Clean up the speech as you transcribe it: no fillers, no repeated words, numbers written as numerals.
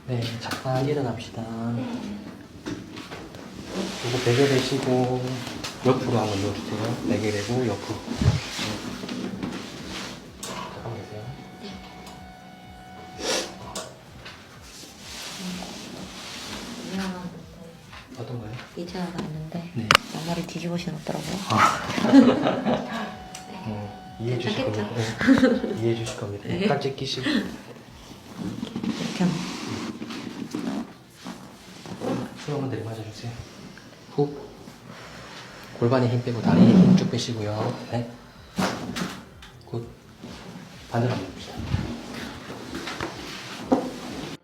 네, 잠깐 일어납시다. 그리고 베개 대시고 옆으로 한번 누워주세요. 베개 대고 옆으로. 잠깐만 계세요. 미안한데 어떤 거요? 이제 알았는데 네. 양말을 뒤집어 신었더라고요. 이해해 주실 괜찮겠죠? 겁니다. 네. 이해해 주실 겁니다. 네. 깜찍 끼시고. 이렇게 하면 숨 한번 들이마셔 주세요. 훅. 골반에 힘 빼고 다리에 힘 쭉 빼시고요. 네. 굿. 반대로 한번 봅시다.